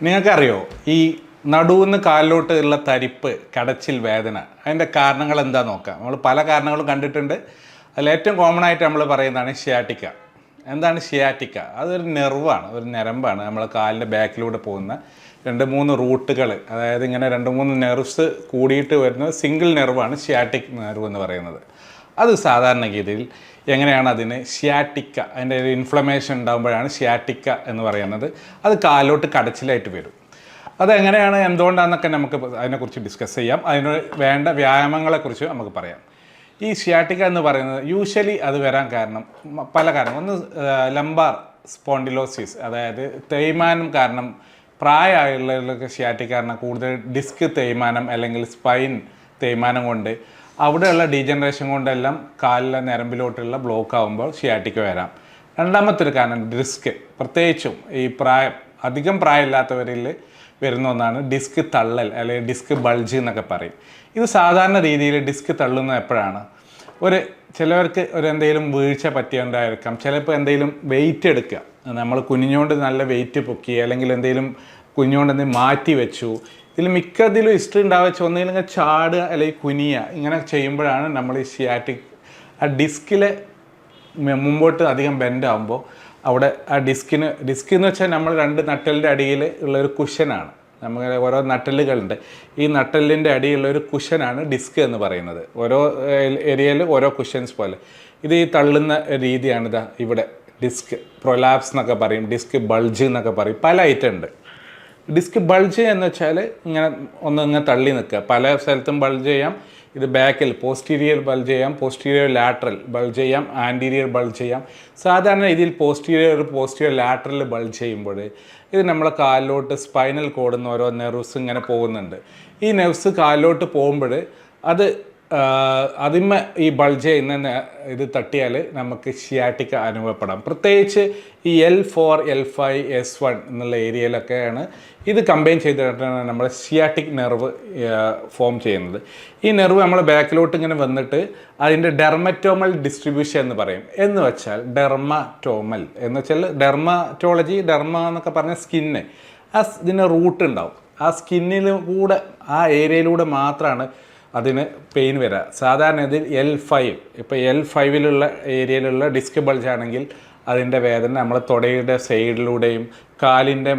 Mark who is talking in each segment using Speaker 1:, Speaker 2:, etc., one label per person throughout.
Speaker 1: നിങ്ങൾക്കറിയോ ഈ നടുവിന്ന് കാലിലോട്ട് ഉള്ള തരിപ്പ്, കടച്ചിൽ, വേദന, അതിൻ്റെ കാരണങ്ങൾ എന്താ നോക്കാം. നമ്മൾ പല കാരണങ്ങളും കണ്ടിട്ടുണ്ട്. അതിൽ ഏറ്റവും കോമൺ ആയിട്ട് നമ്മൾ പറയുന്നതാണ് ഷിയാറ്റിക്ക. എന്താണ് ഷിയാറ്റിക്ക? അതൊരു നെർവാണ്, ഒരു ഞരമ്പാണ്. നമ്മൾ കാലിൻ്റെ ബാക്കിലൂടെ പോകുന്ന 2-3 റൂട്ടുകൾ, അതായത് ഇങ്ങനെ 2-3 നെർവ്സ് കൂടിയിട്ട് വരുന്ന സിംഗിൾ നെർവാണ് ഷിയാറ്റിക് നെർവ് എന്ന് പറയുന്നത്. അത് സാധാരണഗതിയിൽ എങ്ങനെയാണ് അതിന് ഷിയാറ്റിക്ക, അതിൻ്റെ ഒരു ഇൻഫ്ലമേഷൻ ഉണ്ടാകുമ്പോഴാണ് ഷിയാറ്റിക്ക എന്ന് പറയുന്നത്. അത് കാലിലോട്ട് കടച്ചിലായിട്ട് വരും. അതെങ്ങനെയാണ്, എന്തുകൊണ്ടാണെന്നൊക്കെ നമുക്ക് അതിനെക്കുറിച്ച് ഡിസ്കസ് ചെയ്യാം. അതിന് വേണ്ട വ്യായാമങ്ങളെക്കുറിച്ച് നമുക്ക് പറയാം. ഈ ഷിയാറ്റിക്ക എന്ന് പറയുന്നത് യൂഷ്വലി അത് വരാൻ കാരണം പല കാരണം. ഒന്ന് ലംബാർ സ്പോണ്ടിലോസിസ്, അതായത് തേയ്മാനം കാരണം. പ്രായമായുള്ളവർക്ക് ഷിയാറ്റിക്ക കാരണം കൂടുതൽ ഡിസ്ക് തേയ്മാനം അല്ലെങ്കിൽ സ്പൈൻ തേയ്മാനം കൊണ്ട് അവിടെയുള്ള ഡീജനറേഷൻ കൊണ്ടെല്ലാം കാലിലെ ഞരമ്പിലോട്ടുള്ള ബ്ലോക്ക് ആകുമ്പോൾ ഷിയാറ്റിക്ക വരാം. രണ്ടാമത്തെ ഒരു കാരണം ഡിസ്ക്, പ്രത്യേകിച്ചും ഈ അധികം പ്രായമില്ലാത്തവരിൽ വരുന്ന ഒന്നാണ് ഡിസ്ക് തള്ളൽ അല്ലെങ്കിൽ ഡിസ്ക് ബൾജ് എന്നൊക്കെ പറയും. ഇത് സാധാരണ രീതിയിൽ ഡിസ്ക് തള്ളുന്നത് എപ്പോഴാണ്? ചിലവർക്ക് എന്തെങ്കിലും വീഴ്ച പറ്റിയുണ്ടായിരിക്കാം. ചിലപ്പോൾ എന്തെങ്കിലും വെയിറ്റ് എടുക്കുക, നമ്മൾ കുനിഞ്ഞുകൊണ്ട് നല്ല വെയിറ്റ് പൊക്കി, അല്ലെങ്കിൽ എന്തെങ്കിലും കുനിഞ്ഞുകൊണ്ട് എന്തെങ്കിലും മാറ്റി വെച്ചു. ഇതിൽ മിക്കതിലും ഹിസ്റ്ററി ഉണ്ടാവുക ഒന്നെങ്കിലും ചാടുക അല്ലെങ്കിൽ കുനിയുക, ഇങ്ങനെ ചെയ്യുമ്പോഴാണ് നമ്മൾ ഈ ഷിയാറ്റിക് ഡിസ്കിലെ മുമ്പോട്ട് അധികം ബെൻഡാകുമ്പോൾ അവിടെ ഡിസ്ക് എന്ന് വെച്ചാൽ നമ്മൾ 2 നട്ടലിൻ്റെ അടിയിൽ ഉള്ളൊരു കുഷനാണ്. നമുക്ക് ഓരോ നട്ടലുകളുണ്ട്. ഈ നട്ടലിൻ്റെ അടിയിലുള്ള ഒരു കുഷനാണ് ഡിസ്ക് എന്ന് പറയുന്നത്. ഓരോ ഏരിയയിൽ ഓരോ കുഷൻസ് പോലെ. ഇത് ഈ തള്ളുന്ന രീതിയാണ്. ഇവിടെ ഡിസ്ക് പ്രൊലാപ്സ് എന്നൊക്കെ പറയും, ഡിസ്ക് ബൾജ് എന്നൊക്കെ പറയും. പല ഐറ്റം ഉണ്ട്. ഡിസ്ക് ബൾജ് എന്ന് വെച്ചാൽ ഇങ്ങനെ തള്ളി നിൽക്കുക. പല സ്ഥലത്തും ബൾജ് ചെയ്യാം. ഇത് ബാക്കിൽ പോസ്റ്റീരിയർ ബൾജ് ചെയ്യാം, പോസ്റ്റീരിയർ ലാറ്ററൽ ബൾജ് ചെയ്യാം, ആൻറ്റീരിയർ ബൾജ് ചെയ്യാം. സാധാരണ ഇതിൽ പോസ്റ്റീരിയർ ലാറ്ററൽ ബൾജ് ചെയ്യുമ്പോൾ ഇത് നമ്മളെ കാലിലോട്ട് സ്പൈനൽ കോഡെന്ന് ഓരോ നെർവ്സ് ഇങ്ങനെ പോകുന്നുണ്ട്. ഈ നെർവ്സ് കാലിലോട്ട് പോകുമ്പോൾ അതിന്മേ ഈ ബൾജ് ചെയ്യുന്ന ഇത് തട്ടിയാൽ നമുക്ക് ഷിയാറ്റിക്ക അനുഭവപ്പെടാം. പ്രത്യേകിച്ച് ഈ L4, L5, S1 എന്നുള്ള ഏരിയയിലൊക്കെയാണ് ഇത് കമ്പൈൻ ചെയ്തിട്ടാണ് നമ്മൾ ഷിയാറ്റിക് നെർവ് ഫോം ചെയ്യുന്നത്. ഈ നെർവ് നമ്മൾ ബാക്കിലോട്ട് ഇങ്ങനെ വന്നിട്ട് അതിൻ്റെ ഡെർമറ്റോമൽ ഡിസ്ട്രിബ്യൂഷൻ എന്ന് പറയും. എന്ന് വെച്ചാൽ ഡെർമറ്റോമൽ എന്ന് വെച്ചാൽ ഡെർമറ്റോളജി, ഡെർമ എന്നൊക്കെ പറഞ്ഞ സ്കിന്ന്, ഇതിന് റൂട്ട് ഉണ്ടാവും. ആ സ്കിന്നിലൂടെ ആ ഏരിയയിലൂടെ മാത്രമാണ് അതിന് പെയിൻ വരിക. സാധാരണ ഇതിൽ L5, ഇപ്പോൾ L5 ഏരിയയിലുള്ള ഡിസ്ക് ബൾജ് ആണെങ്കിൽ അതിൻ്റെ വേദന നമ്മൾ തുടയുടെ സൈഡിലൂടെയും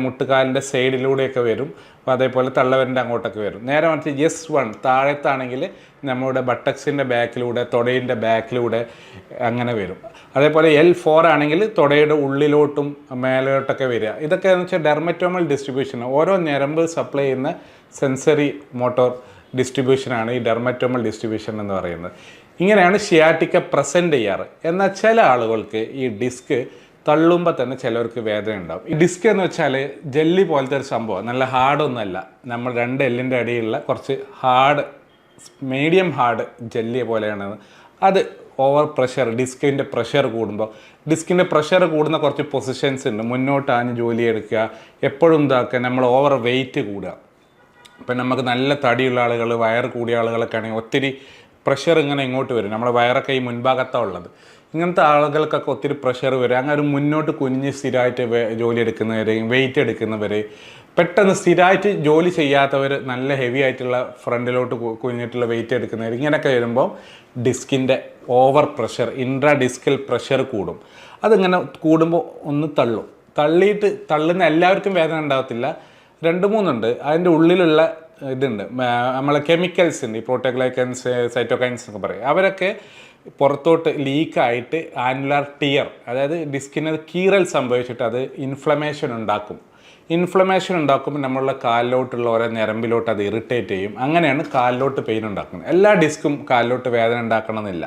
Speaker 1: മുട്ടുകാലിൻ്റെ സൈഡിലൂടെയൊക്കെ വരും. അപ്പോൾ അതേപോലെ തള്ളവരൻ്റെ അങ്ങോട്ടൊക്കെ വരും. നേരെ മറിച്ച് S1 താഴത്താണെങ്കിൽ നമ്മുടെ ബട്ടക്സിൻ്റെ ബാക്കിലൂടെ, തുടയുടെ ബാക്കിലൂടെ അങ്ങനെ വരും. അതേപോലെ L4 ആണെങ്കിൽ തുടയുടെ ഉള്ളിലോട്ടും മേലോട്ടൊക്കെ വരിക. ഇതൊക്കെ എന്ന് വെച്ചാൽ ഡെർമറ്റോമൽ ഡിസ്ട്രിബ്യൂഷൻ. ഓരോ ഞരമ്പ് സപ്ലൈ ചെയ്യുന്ന സെൻസറി മോട്ടോർ ഡിസ്ട്രിബ്യൂഷനാണ് ഈ ഡെർമറ്റോമൽ ഡിസ്ട്രിബ്യൂഷൻ എന്ന് പറയുന്നത്. ഇങ്ങനെയാണ് ഷിയാറ്റിക്ക പ്രസൻറ്റ് ചെയ്യാറ്. എന്നാൽ ചില ആളുകൾക്ക് ഈ ഡിസ്ക് തള്ളുമ്പോൾ തന്നെ ചിലവർക്ക് വേദന ഉണ്ടാവും. ഈ ഡിസ്ക് എന്ന് വെച്ചാൽ ജെല്ലി പോലത്തെ ഒരു സംഭവം, നല്ല ഹാർഡൊന്നുമല്ല. നമ്മൾ 2 എല്ലിൻ്റെ അടിയിലുള്ള കുറച്ച് മീഡിയം ഹാർഡ് ജെല്ലി പോലെയാണ്. അത് ഓവർ പ്രഷർ, ഡിസ്കിൻ്റെ പ്രഷർ കൂടുന്ന കുറച്ച് പൊസിഷൻസ് ഉണ്ട്. മുന്നോട്ടാണ് ജോലി എടുക്കുക, എപ്പോഴും ഇതാക്കുക, നമ്മൾ ഓവർ വെയിറ്റ് കൂടുക. ഇപ്പം നമുക്ക് നല്ല തടിയുള്ള ആളുകൾ, വയർ കൂടിയ ആളുകളൊക്കെ ആണെങ്കിൽ ഒത്തിരി പ്രഷർ ഇങ്ങനെ ഇങ്ങോട്ട് വരും. നമ്മുടെ വയറൊക്കെ ഈ മുൻഭാഗത്താണ് ഉള്ളത്. ഇങ്ങനത്തെ ആളുകൾക്കൊക്കെ ഒത്തിരി പ്രഷർ വരും. അങ്ങനെ ഒരു മുന്നോട്ട് കുനിഞ്ഞ് സ്ഥിരമായിട്ട് ജോലി എടുക്കുന്നവരെയും വെയിറ്റ് എടുക്കുന്നവർ, പെട്ടെന്ന് സ്ഥിരമായിട്ട് ജോലി ചെയ്യാത്തവർ, നല്ല ഹെവി ആയിട്ടുള്ള ഫ്രണ്ടിലോട്ട് കുനിഞ്ഞിട്ടുള്ള വെയിറ്റ് എടുക്കുന്നവർ, ഇങ്ങനെയൊക്കെ വരുമ്പോൾ ഡിസ്കിൻ്റെ over pressure, intra discal pressure കൂടും. അതിങ്ങനെ കൂടുമ്പോൾ ഒന്ന് തള്ളുന്ന എല്ലാവർക്കും വേദന ഉണ്ടാകത്തില്ല. 2-3 ഉണ്ട്. അതിൻ്റെ ഉള്ളിലുള്ള ഇതുണ്ട്, നമ്മളെ കെമിക്കൽസ് ഉണ്ട്, ഈ പ്രോട്ടോഗ്ലൈക്കൻസ്, സൈറ്റോകൈൻസ് എന്നൊക്കെ പറയും. അവരൊക്കെ പുറത്തോട്ട് ലീക്കായിട്ട് ആനുലാർ ടിയർ, അതായത് ഡിസ്കിന് കീറൽ സംഭവിച്ചിട്ട് അത് ഇൻഫ്ലമേഷൻ ഉണ്ടാക്കുമ്പോൾ നമ്മളുടെ കാലിലോട്ടുള്ള ഓരോ ഞരമ്പിലോട്ട് അത് ഇറിറ്റേറ്റ് ചെയ്യും. അങ്ങനെയാണ് കാലിലോട്ട് പെയിൻ ഉണ്ടാക്കുന്നത്. എല്ലാ ഡിസ്കും കാലിലോട്ട് വേദന ഉണ്ടാക്കണമെന്നില്ല.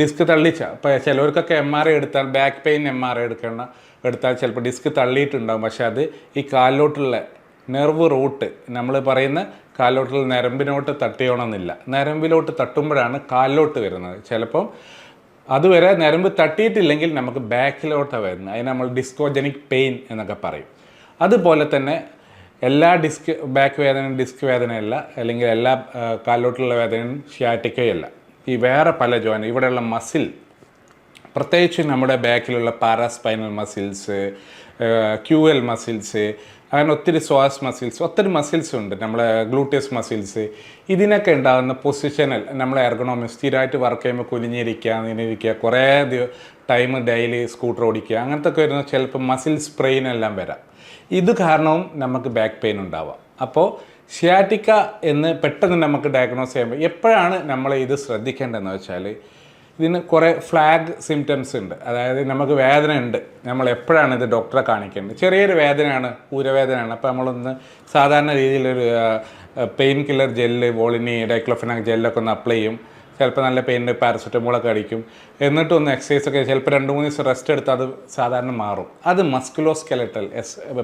Speaker 1: ഡിസ്ക് തള്ളിച്ച ഇപ്പോൾ ചിലവർക്കൊക്കെ MRI എടുത്താൽ, ബാക്ക് പെയിൻ MRI എടുത്താൽ ചിലപ്പോൾ ഡിസ്ക് തള്ളിയിട്ടുണ്ടാകും. പക്ഷേ അത് ഈ കാലിലോട്ടുള്ള നെർവ് റൂട്ട്, നമ്മൾ പറയുന്ന കാലിലോട്ടുള്ള ഞരമ്പിനോട്ട് തട്ടിയോണമെന്നില്ല. ഞരമ്പിലോട്ട് തട്ടുമ്പോഴാണ് കാലിലോട്ട് വരുന്നത്. ചിലപ്പം അതുവരെ ഞരമ്പ് തട്ടിയിട്ടില്ലെങ്കിൽ നമുക്ക് ബാക്കിലോട്ടാണ് വരുന്നത്. അതിന് നമ്മൾ ഡിസ്കോജനിക് പെയിൻ എന്നൊക്കെ പറയും. അതുപോലെ തന്നെ എല്ലാ ബാക്ക് വേദനയും ഡിസ്ക് വേദനയല്ല, അല്ലെങ്കിൽ എല്ലാ കാലിലോട്ടുള്ള വേദനയും ഷിയാറ്റിക്കയല്ല. ഈ വേറെ പല ജോയിൻ്റ്, ഇവിടെയുള്ള മസിൽ, പ്രത്യേകിച്ച് നമ്മുടെ ബാക്കിലുള്ള പാരാസ്പൈനൽ മസിൽസ്, QL മസിൽസ്, അങ്ങനെ ഒത്തിരി സ്വാസ് മസിൽസ്, ഒത്തിരി മസിൽസ് ഉണ്ട്, നമ്മളെ ഗ്ലൂട്ടിയസ് മസിൽസ്. ഇതിനൊക്കെ ഉണ്ടാകുന്ന പൊസിഷനൽ നമ്മളെ എർഗണോമിക്സ്, സ്ഥിരമായിട്ട് വർക്ക് ചെയ്യുമ്പോൾ കുനിഞ്ഞിരിക്കുക, നിന്നിരിക്കുക, കുറേ ടൈം ഡെയിലി സ്കൂട്ടർ ഓടിക്കുക, അങ്ങനത്തെ ഒക്കെ വരുന്ന ചിലപ്പോൾ മസിൽ സ്പ്രെയിൻ എല്ലാം വരാം. ഇത് കാരണവും നമുക്ക് ബാക്ക് പെയിൻ ഉണ്ടാവാം. അപ്പോൾ ഷിയാറ്റിക്ക എന്ന് പെട്ടെന്ന് നമുക്ക് ഡയഗ്നോസ് ചെയ്യുമ്പോൾ എപ്പോഴാണ് നമ്മൾ ഇത് ശ്രദ്ധിക്കേണ്ടതെന്ന് വെച്ചാൽ, ഇതിന് കുറേ ഫ്ലാഗ് സിംറ്റംസ് ഉണ്ട്. അതായത് നമുക്ക് വേദന ഉണ്ട്, നമ്മൾ എപ്പോഴാണ് ഇത് ഡോക്ടറെ കാണിക്കേണ്ടത്? ചെറിയൊരു വേദനയാണ്, ഊരവേദനയാണ്, അപ്പോൾ നമ്മളൊന്ന് സാധാരണ രീതിയിലൊരു പെയിൻ കില്ലർ ജെല്ല്, വോളിനി, ഡൈക്ലോഫെനാക് ജെല്ലൊക്കെ ഒന്ന് അപ്ലൈ ചെയ്യും. ചിലപ്പോൾ നല്ല പെയിൻ്റെ പാരസെറ്റമോളൊക്കെ അടിക്കും. എന്നിട്ടൊന്ന് എക്സസൈസൊക്കെ ചിലപ്പോൾ 2-3 ദിവസം റെസ്റ്റ് എടുത്ത് അത് സാധാരണ മാറും. അത് മസ്കുലോസ്കെലറ്റൽ,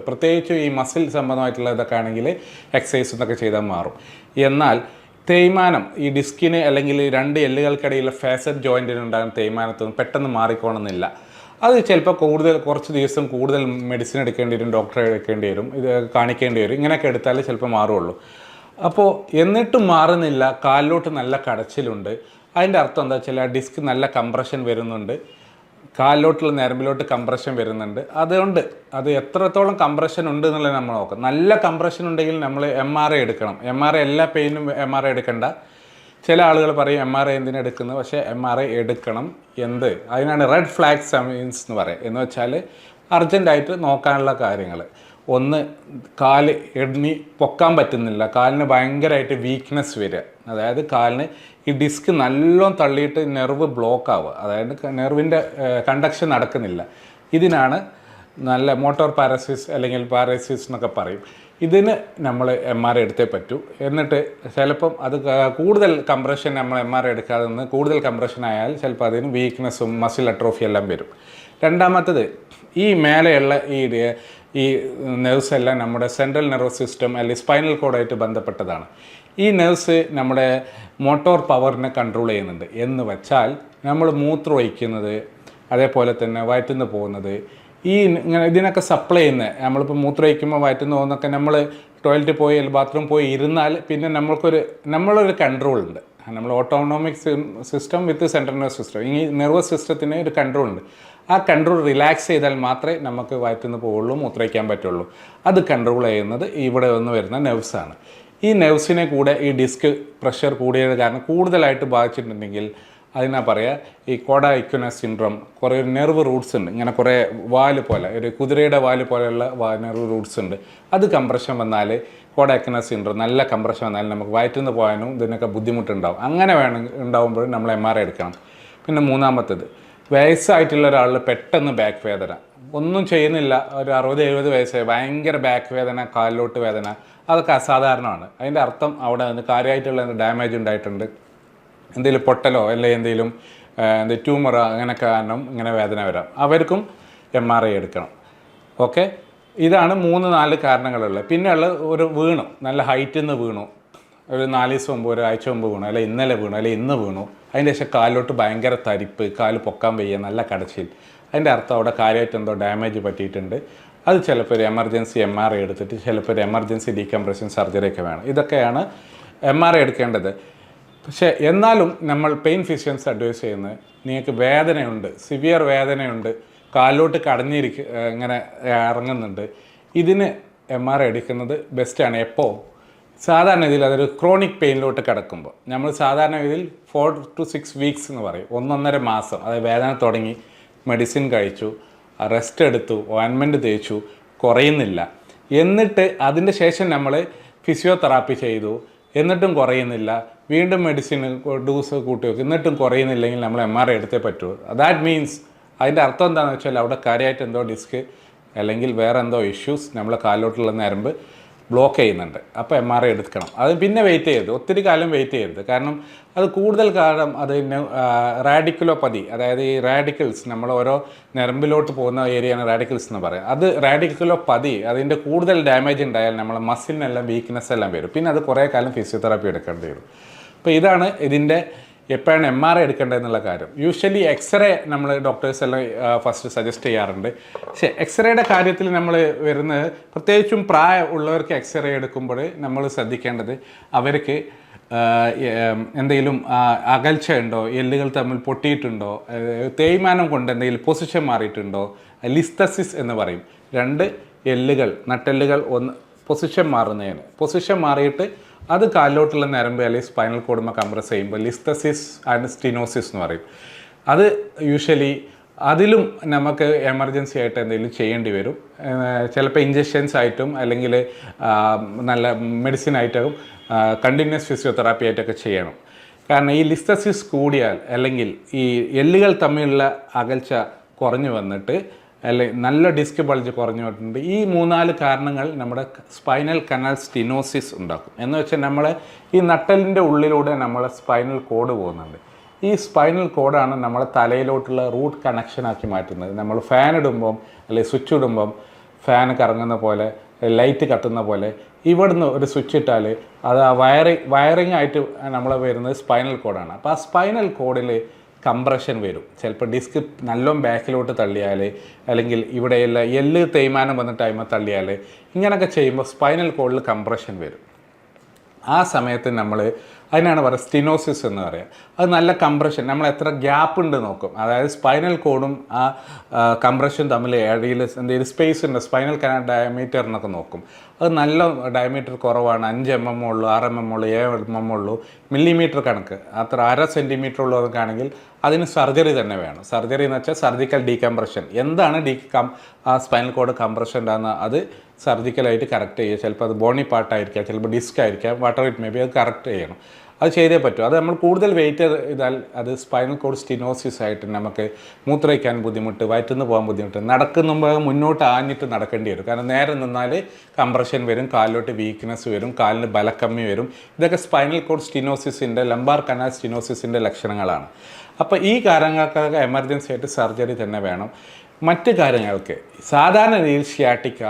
Speaker 1: പ്രത്യേകിച്ച് ഈ മസിൽ സംബന്ധമായിട്ടുള്ള ഇതൊക്കെ ആണെങ്കിൽ എക്സസൈസ് എന്നൊക്കെ ചെയ്താൽ മാറും. എന്നാൽ തേയ്മാനം, ഈ ഡിസ്കിന് അല്ലെങ്കിൽ 2 എല്ലുകൾക്കിടയിലെ ഫാസറ്റ് ജോയിൻറ്റിനുണ്ടാകുന്ന തേയ്മാനത്തൊന്നും പെട്ടെന്ന് മാറിക്കോണമെന്നില്ല. അത് ചിലപ്പോൾ കുറച്ച് ദിവസം കൂടുതൽ മെഡിസിൻ എടുക്കേണ്ടി വരും, ഡോക്ടറെ എടുക്കേണ്ടി വരും, ഇത് കാണിക്കേണ്ടി വരും. ഇങ്ങനെയൊക്കെ എടുത്താലേ ചിലപ്പോൾ മാറുള്ളൂ. അപ്പോൾ എന്നിട്ടും മാറുന്നില്ല, കാലിലോട്ട് നല്ല കടച്ചിലുണ്ട്. അതിൻ്റെ അർത്ഥം എന്താ വെച്ചാൽ ആ ഡിസ്ക് നല്ല കംപ്രഷൻ വരുന്നുണ്ട്, കാലിലോട്ടുള്ള ഞരമ്പിലോട്ട് കംപ്രഷൻ വരുന്നുണ്ട്. അതുകൊണ്ട് അത് എത്രത്തോളം കംപ്രഷൻ ഉണ്ട് എന്നുള്ളത് നമ്മൾ നോക്കാം. നല്ല കംപ്രഷൻ ഉണ്ടെങ്കിൽ നമ്മൾ MRI എടുക്കണം. MRI എല്ലാ പെയിനും MRI എടുക്കണ്ട. ചില ആളുകൾ പറയും MRI എന്തിനെടുക്കുന്നത്, പക്ഷേ MRI എടുക്കണം. അതിനാണ് റെഡ് ഫ്ലാഗ് സൈൻസ് എന്ന് പറയും. എന്ന് വെച്ചാൽ അർജൻറ്റായിട്ട് നോക്കാനുള്ള കാര്യങ്ങൾ. ഒന്ന്, കാല് എണ്ണി പൊക്കാൻ പറ്റുന്നില്ല, കാലിന് ഭയങ്കരമായിട്ട് വീക്ക്നെസ് വരിക. അതായത് കാലിന് ഈ ഡിസ്ക് നല്ലോണം തള്ളിയിട്ട് നെർവ് ബ്ലോക്ക് ആവുക, അതായത് നെർവിൻ്റെ കണ്ടക്ഷൻ നടക്കുന്നില്ല. ഇതിനാണ് നല്ല മോട്ടോർ പാരസിസ് അല്ലെങ്കിൽ പാരസിസ് എന്നൊക്കെ പറയും. ഇതിന് നമ്മൾ MRI എടുത്തേ പറ്റൂ. എന്നിട്ട് ചിലപ്പം അത് കൂടുതൽ കംപ്രഷൻ നമ്മൾ MRI എടുക്കാതെ നിന്ന് കൂടുതൽ കംപ്രഷൻ ആയാൽ ചിലപ്പോൾ അതിന് വീക്ക്നെസ്സും മസിൽ അട്രോഫി എല്ലാം വരും. രണ്ടാമത്തത്, ഈ മേലെയുള്ള ഈ നെർവ്സ് എല്ലാം നമ്മുടെ സെൻട്രൽ നെർവസ് സിസ്റ്റം അല്ലെങ്കിൽ സ്പൈനൽ കോഡായിട്ട് ബന്ധപ്പെട്ടതാണ്. ഈ നെർവ്സ് നമ്മുടെ മോട്ടോർ പവറിനെ കൺട്രോൾ ചെയ്യുന്നുണ്ട്. എന്ന് വെച്ചാൽ നമ്മൾ മൂത്രം ഒഴിക്കുന്നത്, അതേപോലെ തന്നെ വയറ്റിന്ന് പോകുന്നത്, ഇതിനൊക്കെ സപ്ലൈ ചെയ്യുന്നത്. നമ്മളിപ്പോൾ മൂത്രം ഒഴിക്കുമ്പോൾ വയറ്റിന്ന് പോകുന്നതൊക്കെ നമ്മൾ ടോയ്ലറ്റിൽ പോയി അല്ലെങ്കിൽ ബാത്റൂം പോയി ഇരുന്നാൽ പിന്നെ നമ്മളൊരു കൺട്രോൾ ഉണ്ട്. നമ്മൾ ഓട്ടോണോമിക് സിസ്റ്റം വിത്ത് സെൻട്രൽ നെർവസ് സിസ്റ്റം, ഈ നെർവസ് സിസ്റ്റത്തിന് ഒരു കൺട്രോൾ ഉണ്ട്. ആ കൺട്രോൾ റിലാക്സ് ചെയ്താൽ മാത്രമേ നമുക്ക് വയറ്റിന്ന് പോവുള്ളൂ, മൂത്രയിക്കാൻ പറ്റുള്ളൂ. അത് കൺട്രോൾ ചെയ്യുന്നത് ഇവിടെ നിന്ന് വരുന്ന നെർവ്സാണ്. ഈ നെർവ്സിനെ കൂടെ ഈ ഡിസ്ക് പ്രഷർ കൂടിയത് കാരണം കൂടുതലായിട്ട് ബാധിച്ചിട്ടുണ്ടെങ്കിൽ അതിനാ പറയുക ഈ കോഡ ഇക്വനസ് സിൻഡ്രോം. കുറേ നെർവ് റൂട്ട്സ് ഉണ്ട്, ഇങ്ങനെ കുറേ വാല് പോലെ, ഒരു കുതിരയുടെ വാല് പോലെയുള്ള നെർവ് റൂട്ട്സ് ഉണ്ട്. അത് കംപ്രഷൻ വന്നാൽ കോഡ ഇക്വനസ് സിൻഡ്രോം, നല്ല കംപ്രഷൻ വന്നാൽ നമുക്ക് വയറ്റിന്ന് പോകാനും ഇതിനൊക്കെ ബുദ്ധിമുട്ടുണ്ടാവും. അങ്ങനെ ഉണ്ടാകുമ്പോഴും നമ്മൾ MRI എടുക്കണം. പിന്നെ മൂന്നാമത്തേത്, വയസ്സായിട്ടുള്ള ഒരാളിൽ പെട്ടെന്ന് ബാക്ക് വേദന, ഒന്നും ചെയ്യുന്നില്ല, ഒരു 60-70 വയസ്സായി, ഭയങ്കര ബാക്ക് വേദന, കാലിലോട്ട് വേദന, അതൊക്കെ അസാധാരണമാണ്. അതിൻ്റെ അർത്ഥം അവിടെ കാര്യമായിട്ടുള്ള ഡാമേജ് ഉണ്ടായിട്ടുണ്ട്, എന്തെങ്കിലും പൊട്ടലോ അല്ലെങ്കിൽ എന്തെങ്കിലും ട്യൂമറോ അങ്ങനെ കാരണം ഇങ്ങനെ വേദന വരാം. അവർക്കും MRI എടുക്കണം. ഓക്കെ, ഇതാണ് 3-4 കാരണങ്ങളുള്ളത്. പിന്നെ ഒരു വീണു, നല്ല ഹൈറ്റിൽ നിന്ന് വീണു, ഒരു 4 ദിവസം മുമ്പ്, ഒരാഴ്ച മുമ്പ് വീണു, അല്ലെങ്കിൽ ഇന്നലെ വീണു, അല്ലെങ്കിൽ ഇന്ന് വീണു, അതിൻ്റെ ശേഷം കാലിലോട്ട് ഭയങ്കര തരിപ്പ്, കാല് പൊക്കാൻ വയ്യ, നല്ല കടച്ചിൽ. അതിൻ്റെ അർത്ഥം അവിടെ കാര്യമായിട്ട് എന്തോ ഡാമേജ് പറ്റിയിട്ടുണ്ട്. അത് ചിലപ്പോൾ ഒരു എമർജൻസി MRI എടുത്തിട്ട് ചിലപ്പോൾ ഒരു എമർജൻസി ഡീകംപ്രഷൻ സർജറി ഒക്കെ വേണം. ഇതൊക്കെയാണ് MRI എടുക്കേണ്ടത്. പക്ഷേ എന്നാലും നമ്മൾ പെയിൻ ഫിസിഷ്യൻസ് അഡ്വൈസ് ചെയ്യുന്നത്, നിങ്ങൾക്ക് വേദനയുണ്ട്, സിവിയർ വേദനയുണ്ട്, കാലിലോട്ട് ഇങ്ങനെ ഇറങ്ങുന്നുണ്ട്, ഇതിന് MRI എടുക്കുന്നത് ബെസ്റ്റാണ്. എപ്പോൾ? സാധാരണ ഇതിൽ അതൊരു ക്രോണിക് പെയിനിലോട്ട് കിടക്കുമ്പോൾ. നമ്മൾ സാധാരണ ഇതിൽ 4 to 6 വീക്സ് എന്ന് പറയും, 1-1.5 മാസം. അതായത് വേദന തുടങ്ങി, മെഡിസിൻ കഴിച്ചു, റെസ്റ്റ് എടുത്തു, ഓയിൻമെൻറ്റ് തേച്ചു, കുറയുന്നില്ല. എന്നിട്ട് അതിൻ്റെ ശേഷം നമ്മൾ ഫിസിയോതെറാപ്പി ചെയ്തു, എന്നിട്ടും കുറയുന്നില്ല, വീണ്ടും മെഡിസിൻ ഡോസ് കൂട്ടി വെക്കും, എന്നിട്ടും കുറയുന്നില്ലെങ്കിൽ നമ്മൾ MRI എടുത്തേ പറ്റൂ. ദാറ്റ് മീൻസ് അതിൻ്റെ അർത്ഥം എന്താണെന്ന് വെച്ചാൽ അവിടെ കാര്യമായിട്ട് എന്തോ ഡിസ്ക് അല്ലെങ്കിൽ വേറെ എന്തോ ഇഷ്യൂസ് നമ്മളെ കാലിലോട്ടുള്ള ഞരമ്പ് ബ്ലോക്ക് ചെയ്യുന്നുണ്ട്. അപ്പോൾ MRI എടുക്കണം. അത് പിന്നെ വെയിറ്റ് ചെയ്യരുത്, ഒത്തിരി കാലം വെയിറ്റ് ചെയ്യരുത്. കാരണം അത് കൂടുതൽ കാലം റാഡിക്കുലോപ്പതി, അതായത് ഈ റാഡിക്കിൾസ്, നമ്മൾ ഓരോ ഞരമ്പിലോട്ട് പോകുന്ന ഏരിയയാണ് റാഡിക്കിൾസ് എന്ന് പറയുക. അത് റാഡിക്കുലോപ്പതി, അതിൻ്റെ കൂടുതൽ ഡാമേജ് ഉണ്ടായാൽ നമ്മളെ മസിലിനെല്ലാം വീക്ക്നെസ് എല്ലാം വരും. പിന്നെ അത് കുറേ കാലം ഫിസിയോതെറാപ്പി എടുക്കേണ്ടി വരും. അപ്പോൾ ഇതാണ് ഇതിൻ്റെ എപ്പോഴാണ് MRI എടുക്കേണ്ടതെന്നുള്ള കാര്യം. യൂഷ്വലി എക്സ്റേ നമ്മൾ ഡോക്ടേഴ്സ് എല്ലാം ഫസ്റ്റ് സജസ്റ്റ് ചെയ്യാറുണ്ട്. പക്ഷേ എക്സ്റേയുടെ കാര്യത്തിൽ നമ്മൾ വരുന്നത്, പ്രത്യേകിച്ചും പ്രായമുള്ളവർക്ക് എക്സ്റേ എടുക്കുമ്പോൾ നമ്മൾ ശ്രദ്ധിക്കേണ്ടത് അവർക്ക് എന്തെങ്കിലും അകൽച്ച ഉണ്ടോ, എല്ലുകൾ തമ്മിൽ പൊട്ടിയിട്ടുണ്ടോ, തേയ്മാനം കൊണ്ട് എന്തെങ്കിലും പൊസിഷൻ മാറിയിട്ടുണ്ടോ, ലിസ്തസിസ് എന്ന് പറയും. 2 നട്ടെല്ലുകൾ ഒന്ന് പൊസിഷൻ മാറിയിട്ട് അത് കാലിലോട്ടുള്ള നരമ്പ് അല്ലെങ്കിൽ സ്പൈനൽ കോഡുമ്പോൾ കംപ്രസ് ചെയ്യുമ്പോൾ ലിസ്തസിസ് ആൻഡ് സ്റ്റിനോസിസ് എന്ന് പറയും. അത് യൂഷ്വലി അതിലും നമുക്ക് എമർജൻസി ആയിട്ട് എന്തെങ്കിലും ചെയ്യേണ്ടി വരും. ചിലപ്പോൾ ഇഞ്ചക്ഷൻസ് ആയിട്ടും അല്ലെങ്കിൽ നല്ല മെഡിസിൻ ആയിട്ടും കണ്ടിന്യൂസ് ഫിസിയോതെറാപ്പി ആയിട്ടൊക്കെ ചെയ്യണം. കാരണം ഈ ലിസ്തസിസ് കൂടിയാൽ അല്ലെങ്കിൽ ഈ എല്ലുകൾ തമ്മിലുള്ള അകൽച്ച കുറഞ്ഞു വന്നിട്ട് അല്ലെങ്കിൽ നല്ല ഡിസ്ക് ബൾജ് കുറഞ്ഞു വന്നിട്ടുണ്ട്, ഈ 3-4 കാരണങ്ങൾ നമ്മുടെ സ്പൈനൽ കനാൽ സ്റ്റിനോസിസ് ഉണ്ടാക്കും. എന്ന് വെച്ചാൽ നമ്മളെ ഈ നട്ടലിൻ്റെ ഉള്ളിലൂടെ നമ്മളെ സ്പൈനൽ കോഡ് പോകുന്നുണ്ട്. ഈ സ്പൈനൽ കോഡാണ് നമ്മളെ തലയിലോട്ടുള്ള റൂട്ട് കണക്ഷനാക്കി മാറ്റുന്നത്. നമ്മൾ ഫാൻ ഇടുമ്പം അല്ലെങ്കിൽ സ്വിച്ച് ഇടുമ്പം ഫാൻ കറങ്ങുന്ന പോലെ, ലൈറ്റ് കത്തുന്ന പോലെ ഇവിടുന്ന് ഒരു സ്വിച്ച് ഇട്ടാൽ അത് ആ വയറിങ് ആയിട്ട് നമ്മൾ വരുന്നത് സ്പൈനൽ കോഡാണ്. അപ്പോൾ ആ സ്പൈനൽ കോഡിൽ കംപ്രഷൻ വരും. ചിലപ്പോൾ ഡിസ്ക് നല്ലോണം ബാക്കിലോട്ട് തള്ളിയാൽ അല്ലെങ്കിൽ ഇവിടെയുള്ള എല്ല് തേയ്മാനം വന്നിട്ട് അതിന്മേൽ തള്ളിയാൽ ഇങ്ങനെയൊക്കെ ചെയ്യുമ്പോൾ സ്പൈനൽ കോഡിൽ കംപ്രഷൻ വരും. ആ സമയത്ത് നമ്മൾ അതിനാണ് പറയുക സ്റ്റിനോസിസ് എന്ന് പറയുക. അത് നല്ല കംപ്രഷൻ, നമ്മൾ എത്ര ഗ്യാപ്പ് ഉണ്ട് നോക്കും. അതായത് സ്പൈനൽ കോഡും ആ കംപ്രഷൻ തമ്മിൽ ഇടയിൽ എന്തെങ്കിലും സ്പേസ് ഉണ്ട്, സ്പൈനൽ കനാൽ ഡയമീറ്റർ എന്നൊക്കെ നോക്കും. അത് നല്ല ഡയമീറ്റർ കുറവാണ്, 5 mm ഉള്ളൂ, 6 mm ഉള്ളൂ, 7 mm ഉള്ളൂ, മില്ലിമീറ്റർ കണക്ക് അത്ര 1/2 സെൻറ്റിമീറ്റർ ഉള്ളതൊക്കെ ആണെങ്കിൽ അതിന് സർജറി തന്നെ വേണം. സർജറി എന്ന് വെച്ചാൽ സർജിക്കൽ ഡീകംപ്രഷൻ. എന്താണ് ആ സ്പൈനൽ കോഡ് കംപ്രഷൻ ഉണ്ടാകുന്ന അത് സർജിക്കലായിട്ട് കറക്റ്റ് ചെയ്യുക. ചിലപ്പോൾ അത് ബോണി പാർട്ടായിരിക്കാം, ചിലപ്പോൾ ഡിസ്ക് ആയിരിക്കാം, വാട്ടർ ഇറ്റ് മേ ബി, അത് കറക്റ്റ് ചെയ്യണം. അത് ചെയ്തേ പറ്റും. അത് നമ്മൾ കൂടുതൽ വെയിറ്റ് ചെയ്താൽ അത് സ്പൈനൽ കോഡ് സ്റ്റിനോസിസ് ആയിട്ട് നമുക്ക് മൂത്രയിക്കാൻ ബുദ്ധിമുട്ട്, വയറ്റുന്ന് പോകാൻ ബുദ്ധിമുട്ട്, നടക്കുമ്പോൾ മുന്നോട്ട് ആഞ്ഞിട്ട് നടക്കേണ്ടി വരും. കാരണം നേരെ നിന്നാൽ കംപ്രഷൻ വരും, കാലിലോട്ട് വീക്ക്നെസ് വരും, കാലിന് ബലക്കമ്മി വരും. ഇതൊക്കെ സ്പൈനൽ കോഡ് സ്റ്റിനോസിസിൻ്റെ, ലംബാർ കനാൽ സ്റ്റിനോസിസിൻ്റെ ലക്ഷണങ്ങളാണ്. അപ്പോൾ ഈ കാര്യങ്ങൾക്കൊക്കെ എമർജൻസി ആയിട്ട് സർജറി തന്നെ വേണം. മറ്റ് കാര്യങ്ങൾക്ക് സാധാരണ രീതിയിൽ ഷിയാറ്റിക്ക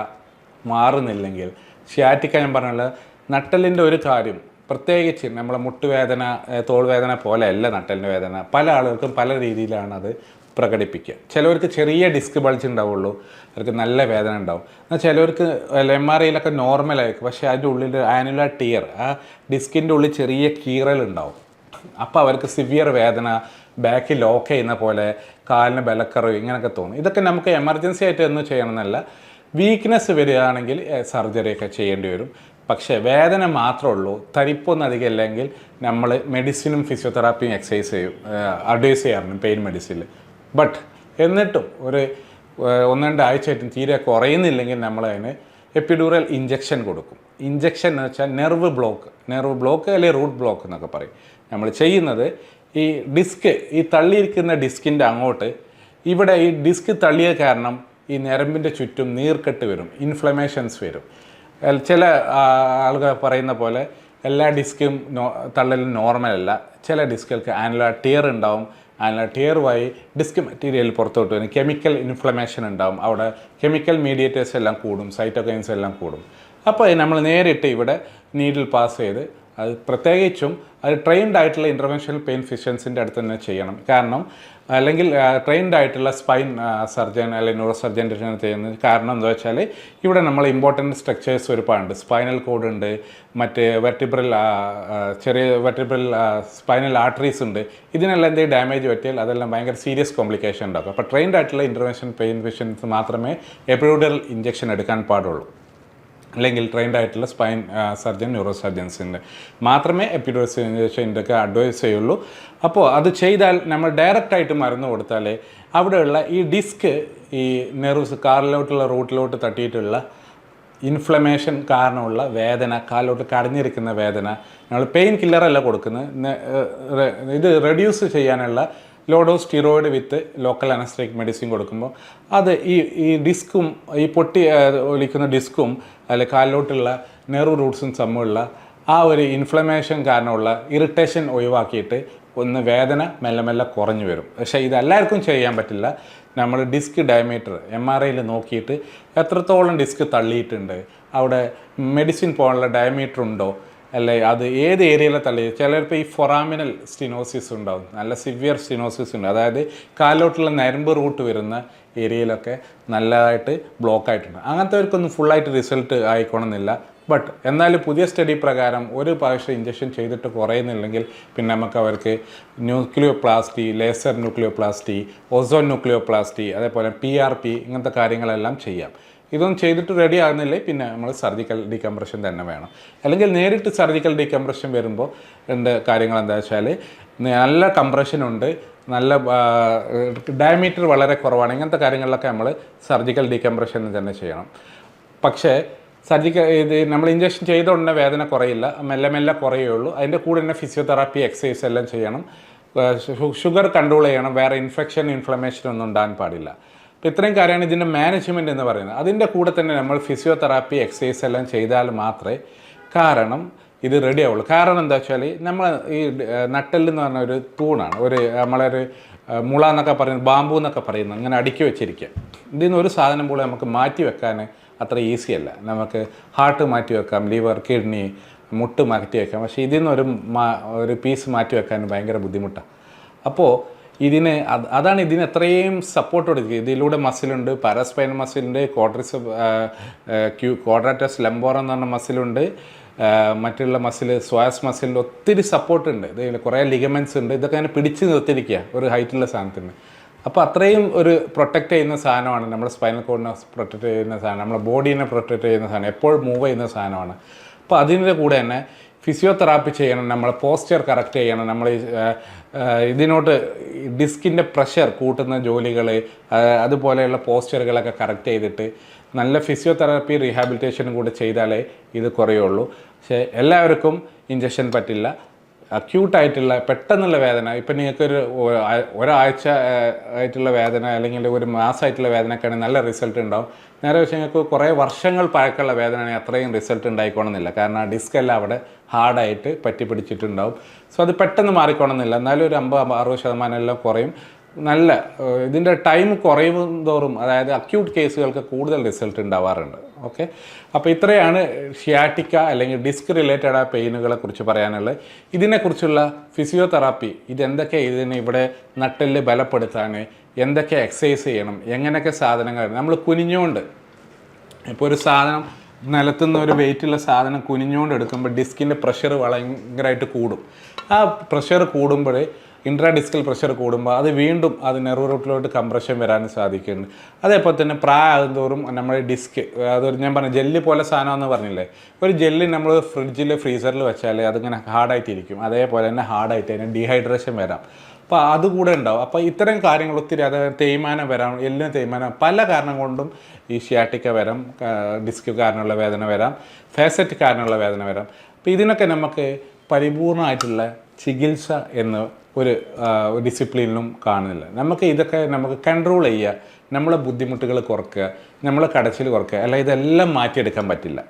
Speaker 1: മാറുന്നില്ലെങ്കിൽ, ഷിയാറ്റിക്ക ഞാൻ പറഞ്ഞുള്ള നട്ടലിൻ്റെ ഒരു കാര്യം പ്രത്യേകിച്ച് നമ്മളെ മുട്ടുവേദന, തോൾവേദന പോലെയല്ല നട്ടലിൻ്റെ വേദന. പല ആളുകൾക്കും പല രീതിയിലാണ് അത് പ്രകടിപ്പിക്കുക. ചിലവർക്ക് ചെറിയ ഡിസ്ക് ബൾജ് ഉണ്ടാവുള്ളൂ, അവർക്ക് നല്ല വേദന ഉണ്ടാവും. എന്നാൽ ചിലവർക്ക് MRIയിലൊക്കെ നോർമലായിരിക്കും, പക്ഷേ അതിൻ്റെ ഉള്ളിൽ ആനുലാർ ടിയർ, ആ ഡിസ്കിൻ്റെ ഉള്ളിൽ ചെറിയ കീറലുണ്ടാവും. അപ്പോൾ അവർക്ക് സിവിയർ വേദന, ബാക്ക് ലോക്ക് ചെയ്യുന്ന പോലെ, കാലിന് ബലക്കറവ് ഇങ്ങനെയൊക്കെ തോന്നും. ഇതൊക്കെ നമുക്ക് എമർജൻസി ആയിട്ട് ഒന്നും ചെയ്യണമെന്നല്ല. വീക്ക്നെസ് വരികയാണെങ്കിൽ സർജറിയൊക്കെ ചെയ്യേണ്ടി വരും. പക്ഷേ വേദന മാത്രമേ ഉള്ളൂ, തരിപ്പൊന്നും അധികം ഇല്ലെങ്കിൽ നമ്മൾ മെഡിസിനും ഫിസിയോതെറാപ്പിയും അഡ്വൈസ് ചെയ്യാറുണ്ട് പെയിൻ മെഡിസിനിൽ. ബട്ട് എന്നിട്ടും ഒരു 1-2 ആഴ്ചയായിട്ടും തീരെ കുറയുന്നില്ലെങ്കിൽ നമ്മളതിന് എപ്പിഡ്യൂറൽ ഇഞ്ചക്ഷൻ കൊടുക്കും. ഇഞ്ചക്ഷൻ എന്ന് വെച്ചാൽ നെർവ് ബ്ലോക്ക് അല്ലെങ്കിൽ റൂട്ട് ബ്ലോക്ക് എന്നൊക്കെ പറയും. നമ്മൾ ചെയ്യുന്നത് ഈ ഡിസ്ക്, ഈ തള്ളിയിരിക്കുന്ന ഡിസ്കിൻ്റെ അങ്ങോട്ട്, ഇവിടെ ഈ ഡിസ്ക് തള്ളിയ കാരണം ഈ ഞരമ്പിൻ്റെ ചുറ്റും നീർക്കെട്ട് വരും, ഇൻഫ്ലമേഷൻസ് വരും. ചില ആളുകൾ പറയുന്ന പോലെ എല്ലാ ഡിസ്കും തള്ളലും നോർമലല്ല. ചില ഡിസ്കുകൾക്ക് ആനുലാർ ടിയർ ഉണ്ടാവും. ആനുലാർ ടിയർ വഴി ഡിസ്ക് മെറ്റീരിയൽ പുറത്തോട്ട് വരും, കെമിക്കൽ ഇൻഫ്ലമേഷൻ ഉണ്ടാവും. അവിടെ കെമിക്കൽ മീഡിയേറ്റേഴ്സ് എല്ലാം കൂടും, സൈറ്റോകൈൻസ് എല്ലാം കൂടും. അപ്പോൾ നമ്മൾ നേരിട്ട് ഇവിടെ നീഡിൽ പാസ് ചെയ്ത്, അത് പ്രത്യേകിച്ചും അത് ട്രെയിൻഡ് ആയിട്ടുള്ള ഇൻ്റർവെൻഷണൽ പെയിൻ ഫിസിഷ്യൻസിൻ്റെ അടുത്ത് തന്നെ ചെയ്യണം. കാരണം അല്ലെങ്കിൽ ട്രെയിൻഡ് ആയിട്ടുള്ള സ്പൈൻ സർജൻ അല്ലെങ്കിൽ ന്യൂറോ സർജൻ്റെ ചെയ്യുന്നത്. കാരണം എന്താ വെച്ചാൽ ഇവിടെ നമ്മൾ ഇമ്പോർട്ടൻറ്റ് സ്ട്രക്ചേഴ്സ് ഒരുപാടുണ്ട്. സ്പൈനൽ കോഡ് ഉണ്ട്, മറ്റ് വെർട്ടിബ്രൽ സ്പൈനൽ ആർട്ടറീസ് ഉണ്ട്. ഇതിനെല്ലാം എന്തെങ്കിലും ഡാമേജ് പറ്റിയാൽ അതെല്ലാം ഭയങ്കര സീരിയസ് കോംപ്ലിക്കേഷൻ ഉണ്ടാക്കും. അപ്പോൾ ട്രെയിൻഡ് ആയിട്ടുള്ള ഇൻ്റർവെൻഷൻ പെയിൻ ഫിസിഷ്യൻസ് മാത്രമേ എപ്പിഡ്യൂറൽ ഇഞ്ചക്ഷൻ എടുക്കാൻ പാടുള്ളൂ. അല്ലെങ്കിൽ ട്രെയിൻഡ് ആയിട്ടുള്ള സ്പൈൻ സർജൻ, ന്യൂറോ സർജൻസിൻ്റെ മാത്രമേ എപ്പിഡ്യൂറൽ ഇഞ്ചക്ഷൻ്റെയൊക്കെ അഡ്വൈസ് ചെയ്യുള്ളൂ. അപ്പോൾ അത് ചെയ്താൽ നമ്മൾ ഡയറക്റ്റായിട്ട് മരുന്ന് കൊടുത്താൽ അവിടെയുള്ള ഈ ഡിസ്ക്, ഈ നെർവ്സ്, കാലിലോട്ടുള്ള റൂട്ടിലോട്ട് തട്ടിയിട്ടുള്ള ഇൻഫ്ലമേഷൻ കാരണമുള്ള വേദന, കാലിലോട്ട് കടഞ്ഞിരിക്കുന്ന വേദന, നമ്മൾ പെയിൻ കില്ലറല്ല കൊടുക്കുന്നത്. ഇത് റെഡ്യൂസ് ചെയ്യാനുള്ള ലോ ഡോസ് സ്റ്റിറോയിഡ് വിത്ത് ലോക്കൽ അനസ്തെറ്റിക് മെഡിസിൻ കൊടുക്കുമ്പോൾ അത് ഈ ഡിസ്കും, ഈ ഒലിക്കുന്ന ഡിസ്കും അല്ലെങ്കിൽ കാലിലോട്ടുള്ള നെർവ് റൂട്ട്സും തമ്മിലുള്ള ആ ഒരു ഇൻഫ്ലമേഷൻ കാരണമുള്ള ഇറിറ്റേഷൻ ഒഴിവാക്കിയിട്ട് ഒന്ന് വേദന മെല്ലെ മെല്ലെ കുറഞ്ഞു വരും. പക്ഷേ ഇതെല്ലാവർക്കും ചെയ്യാൻ പറ്റില്ല. നമ്മൾ ഡിസ്ക് ഡയമീറ്റർ MRIയിൽ നോക്കിയിട്ട് എത്രത്തോളം ഡിസ്ക് തള്ളിയിട്ടുണ്ട്, അവിടെ മെഡിസിൻ പോകാനുള്ള ഡയമീറ്റർ ഉണ്ടോ, അല്ലെ അത് ഏത് ഏരിയയിലെ തള്ളി. ചിലപ്പോൾ ഈ ഫൊറാമിനൽ സ്റ്റിനോസിസ് ഉണ്ടാവും, നല്ല സിവിയർ സ്റ്റിനോസിസ് ഉണ്ട്. അതായത് കാലിലോട്ടുള്ള നരമ്പ് റൂട്ട് വരുന്ന ഏരിയയിലൊക്കെ നല്ലതായിട്ട് ബ്ലോക്ക് ആയിട്ടുണ്ട്. അങ്ങനത്തെവർക്കൊന്നും ഫുള്ളായിട്ട് റിസൾട്ട് ആയിക്കോണമെന്നില്ല. ബട്ട് എന്നാലും പുതിയ സ്റ്റഡി പ്രകാരം ഒരു പ്രാവശ്യം ഇഞ്ചക്ഷൻ ചെയ്തിട്ട് കുറയുന്നില്ലെങ്കിൽ പിന്നെ നമുക്ക് അവർക്ക് ന്യൂക്ലിയോപ്ലാസ്റ്റി, ലേസർ ന്യൂക്ലിയോപ്ലാസ്റ്റി, ഓസോൺ ന്യൂക്ലിയോപ്ലാസ്റ്റി, അതേപോലെ PRP ഇങ്ങനത്തെ കാര്യങ്ങളെല്ലാം ചെയ്യാം. ഇതൊന്നും ചെയ്തിട്ട് റെഡി ആകുന്നില്ലേ പിന്നെ നമ്മൾ സർജിക്കൽ ഡീകംപ്രഷൻ തന്നെ വേണം. അല്ലെങ്കിൽ നേരിട്ട് സർജിക്കൽ ഡീകംപ്രഷൻ വരുമ്പോൾ എൻ്റെ കാര്യങ്ങൾ എന്താ വെച്ചാൽ നല്ല കംപ്രഷനുണ്ട്, നല്ല ഡയമീറ്റർ വളരെ കുറവാണ്, ഇങ്ങനത്തെ കാര്യങ്ങളിലൊക്കെ നമ്മൾ സർജിക്കൽ ഡീകംപ്രഷൻ തന്നെ ചെയ്യണം. പക്ഷേ ഇത് നമ്മൾ ഇഞ്ചക്ഷൻ ചെയ്ത ഉടനെ വേദന കുറയില്ല, മെല്ലെ മെല്ലെ കുറയുള്ളൂ. അതിൻ്റെ കൂടെ തന്നെ ഫിസിയോതെറാപ്പി എക്സസൈസ് എല്ലാം ചെയ്യണം, ഷുഗർ കൺട്രോൾ ചെയ്യണം, വേറെ ഇൻഫ്ലമേഷൻ ഒന്നും ഉണ്ടാകാൻ പാടില്ല. അപ്പോൾ ഇത്രയും കാര്യമാണ് ഇതിൻ്റെ മാനേജ്മെൻറ്റ് എന്ന് പറയുന്നത്. അതിൻ്റെ കൂടെ തന്നെ നമ്മൾ ഫിസിയോതെറാപ്പി എക്സസൈസ് എല്ലാം ചെയ്താൽ മാത്രമേ കാരണം ഇത് റെഡി ആവുള്ളൂ. കാരണം എന്താ വെച്ചാൽ നമ്മൾ ഈ നട്ടെല്ല് എന്ന് പറഞ്ഞ ഒരു തൂണാണ്, നമ്മളൊരു മുള എന്നൊക്കെ പറയുന്നത്, ബാമ്പു എന്നൊക്കെ പറയുന്നത്, അങ്ങനെ അടുക്കി വെച്ചിരിക്കുക. ഇതിൽ നിന്ന് ഒരു സാധനം പോലും നമുക്ക് മാറ്റി വെക്കാൻ അത്ര ഈസി അല്ല. നമുക്ക് ഹാർട്ട് മാറ്റി വെക്കാം, ലിവർ, കിഡ്നി, മുട്ട് മാറ്റി വെക്കാം, പക്ഷേ ഇതിൽ നിന്ന് ഒരു പീസ് മാറ്റി വെക്കാൻ ഭയങ്കര ബുദ്ധിമുട്ടാണ്. അപ്പോൾ അതാണ് ഇതിന് എത്രയും സപ്പോർട്ട് കൊടുക്കുക. ഇതിലൂടെ മസിലുണ്ട്, പാരാസ്പൈനൽ മസിലുണ്ട്, ക്വാഡ്രാറ്റസ് ലംബോറ എന്ന് പറഞ്ഞ മസിലുണ്ട്, മറ്റുള്ള സ്വാസ് മസിലിൻ്റെ ഒത്തിരി സപ്പോർട്ടുണ്ട്. ഇതിൽ കുറേ ലിഗമെൻറ്റ്സ് ഉണ്ട്. ഇതൊക്കെ അങ്ങനെ പിടിച്ച് നിർത്തിയിരിക്കുക ഒരു ഹൈറ്റുള്ള സാധനത്തിന്. അപ്പോൾ അത്രയും ഒരു പ്രൊട്ടക്റ്റ് ചെയ്യുന്ന സാധനമാണ് നമ്മുടെ സ്പൈനൽ കോഡിനെ പ്രൊട്ടക്റ്റ് ചെയ്യുന്ന സാധനം, നമ്മുടെ ബോഡീനെ പ്രൊട്ടക്റ്റ് ചെയ്യുന്ന സാധനം, എപ്പോഴും മൂവ് ചെയ്യുന്ന സാധനമാണ്. അപ്പോൾ അതിൻ്റെ കൂടെ തന്നെ ഫിസിയോതെറാപ്പി ചെയ്യണം, നമ്മൾ പോസ്ചർ കറക്റ്റ് ചെയ്യണം, നമ്മൾ ഇതിനോട്ട് ഡിസ്കിൻ്റെ പ്രഷർ കൂട്ടുന്ന ജോലികൾ, അതുപോലെയുള്ള പോസ്ചറുകളൊക്കെ കറക്റ്റ് ചെയ്തിട്ട് നല്ല ഫിസിയോതെറാപ്പി റീഹാബിലിറ്റേഷനും കൂടെ ചെയ്താലേ ഇത് കുറയുള്ളൂ. പക്ഷേ എല്ലാവർക്കും ഇഞ്ചക്ഷൻ പറ്റില്ല. അക്യൂട്ടായിട്ടുള്ള പെട്ടെന്നുള്ള വേദന, ഇപ്പം നിങ്ങൾക്കൊരു ഒരാഴ്ച ആയിട്ടുള്ള വേദന അല്ലെങ്കിൽ ഒരു മാസമായിട്ടുള്ള വേദനയൊക്കെയാണെങ്കിൽ നല്ല റിസൾട്ട് ഉണ്ടാവും. നേരെ വെച്ച് നിങ്ങൾക്ക് കുറേ വർഷങ്ങൾ പഴക്കമുള്ള വേദനയാണെങ്കിൽ അത്രയും റിസൾട്ട് ഉണ്ടായിക്കോണമെന്നില്ല. കാരണം ആ ഡിസ്ക് എല്ലാം അവിടെ ഹാർഡായിട്ട് പറ്റി പിടിച്ചിട്ടുണ്ടാവും. സോ അത് പെട്ടെന്ന് മാറിക്കോണമെന്നില്ല. എന്നാലും ഒരു 50-60% എല്ലാം കുറയും. നല്ല ഇതിൻ്റെ ടൈം കുറയും തോറും, അതായത് അക്യൂട്ട് കേസുകൾക്ക് കൂടുതൽ റിസൾട്ട് ഉണ്ടാവാറുണ്ട്. ഓക്കെ, അപ്പോൾ ഇത്രയാണ് ഷിയാറ്റിക്ക അല്ലെങ്കിൽ ഡിസ്ക് റിലേറ്റഡ് ആ പെയിനുകളെ കുറിച്ച് പറയാനുള്ളത്. ഇതിനെക്കുറിച്ചുള്ള ഫിസിയോതെറാപ്പി, ഇതിന് ഇവിടെ നട്ടെല്ല് ബലപ്പെടുത്താൻ എന്തൊക്കെ എക്സസൈസ് ചെയ്യണം, എങ്ങനെയൊക്കെ സാധനങ്ങൾ നമ്മൾ കുനിഞ്ഞുകൊണ്ട്, ഇപ്പോൾ ഒരു സാധനം നിലത്തുനിന്ന് ഒരു വെയിറ്റുള്ള സാധനം കുനിഞ്ഞുകൊണ്ട് എടുക്കുമ്പോൾ ഡിസ്കിൻ്റെ പ്രഷർ ഭയങ്കരമായിട്ട് കൂടും. ആ പ്രഷർ കൂടുമ്പോൾ ഇൻട്രാഡിസ്കൽ പ്രഷർ കൂടുമ്പോൾ അത് വീണ്ടും നെർവ് റൂട്ടിലോട്ട് കംപ്രഷൻ വരാനും സാധിക്കുന്നുണ്ട്. അതേപോലെ തന്നെ പ്രായം തോറും നമ്മുടെ ഡിസ്ക്, അതൊരു ഞാൻ പറഞ്ഞ ജെല്ല് പോലെ സാധനമെന്ന് പറഞ്ഞില്ലേ, ഒരു ജെല്ല് നമ്മൾ ഫ്രീസറിൽ വെച്ചാൽ അതിങ്ങനെ ഹാർഡായിട്ടിരിക്കും. അതേപോലെ തന്നെ ഹാർഡായിട്ട് അതിന് ഡീഹൈഡ്രേഷൻ വരാം. അപ്പോൾ അതുകൂടെ ഉണ്ടാവും. അപ്പോൾ ഇത്തരം കാര്യങ്ങൾ ഒത്തിരി, അതായത് തേയ്മാനം വരാം, എല്ലാം തേയ്മാനം, പല കാരണം കൊണ്ടും ഈ ഷിയാറ്റിക്ക വരാം, ഡിസ്ക് കാരണമുള്ള വേദന വരാം, ഫാസറ്റ് കാരണമുള്ള വേദന വരാം. അപ്പോൾ ഇതിനൊക്കെ നമുക്ക് പരിപൂർണമായിട്ടുള്ള ചികിത്സ എന്ന് ഒരു ഡിസിപ്ലിനിലും കാണുന്നില്ല. നമുക്ക് കൺട്രോൾ ചെയ്യുക, നമ്മളെ ബുദ്ധിമുട്ടുകൾ കുറയ്ക്കുക, നമ്മളെ കടച്ചിൽ കുറയ്ക്കുക, അല്ല ഇതെല്ലാം മാറ്റിയെടുക്കാൻ പറ്റില്ല.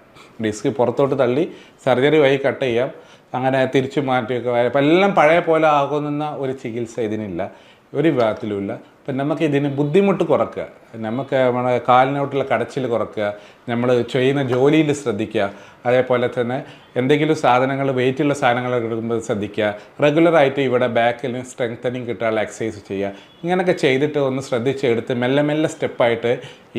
Speaker 1: ഡിസ്ക് പുറത്തോട്ട് തള്ളി സർജറി വഴി കട്ട് ചെയ്യാം, അങ്ങനെ തിരിച്ചു മാറ്റിയൊക്കെ അപ്പം എല്ലാം പഴയ പോലെ ആകുന്ന ഒരു ചികിത്സ ഇതിനില്ല, ഒരു വിഭാഗത്തിലുമില്ല. അപ്പം നമുക്ക് ഇതിന് ബുദ്ധിമുട്ട് കുറയ്ക്കുക, നമുക്ക് നമ്മുടെ കാലിനോട്ടുള്ള കടച്ചിൽ കുറയ്ക്കുക, നമ്മൾ ചെയ്യുന്ന ജോലിയിൽ ശ്രദ്ധിക്കുക, അതേപോലെ തന്നെ എന്തെങ്കിലും സാധനങ്ങൾ വെയിറ്റുള്ള സാധനങ്ങൾ എടുക്കുമ്പോൾ ശ്രദ്ധിക്കുക, റെഗുലറായിട്ട് ഇവിടെ ബാക്കിൽ സ്ട്രെങ്തനിങ് കിട്ടാനുള്ള എക്സസൈസ് ചെയ്യുക. ഇങ്ങനെയൊക്കെ ചെയ്തിട്ട് ഒന്ന് ശ്രദ്ധിച്ചെടുത്ത് മെല്ലെ മെല്ലെ സ്റ്റെപ്പായിട്ട്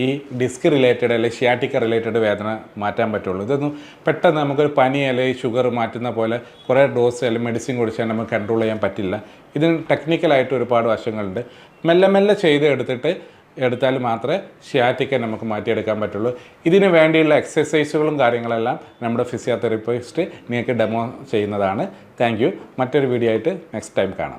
Speaker 1: ഈ ഡിസ്ക് റിലേറ്റഡ് അല്ലെങ്കിൽ ഷിയാറ്റിക്ക റിലേറ്റഡ് വേദന മാറ്റാൻ പറ്റുള്ളൂ. ഇതൊന്നും പെട്ടെന്ന് നമുക്കൊരു പനി അല്ലെങ്കിൽ ഷുഗർ മാറ്റുന്ന പോലെ കുറേ ഡോസ് അല്ലെങ്കിൽ മെഡിസിൻ കുടിച്ചാൽ നമുക്ക് കൺട്രോൾ ചെയ്യാൻ പറ്റില്ല. ഇതിന് ടെക്നിക്കലായിട്ട് ഒരുപാട് വശങ്ങളുണ്ട്. മെല്ലെ മെല്ലെ എടുത്താൽ മാത്രമേ ഷിയാറ്റിക്ക നമുക്ക് മാറ്റിയെടുക്കാൻ പറ്റുള്ളൂ. ഇതിന് വേണ്ടിയുള്ള എക്സസൈസുകളും കാര്യങ്ങളെല്ലാം നമ്മുടെ ഫിസിയോതെറാപ്പിസ്റ്റ് നിങ്ങൾക്ക് ഡെമോ ചെയ്യുന്നതാണ്. Thank you. മറ്റൊരു വീഡിയോ ആയിട്ട് നെക്സ്റ്റ് ടൈം കാണാം.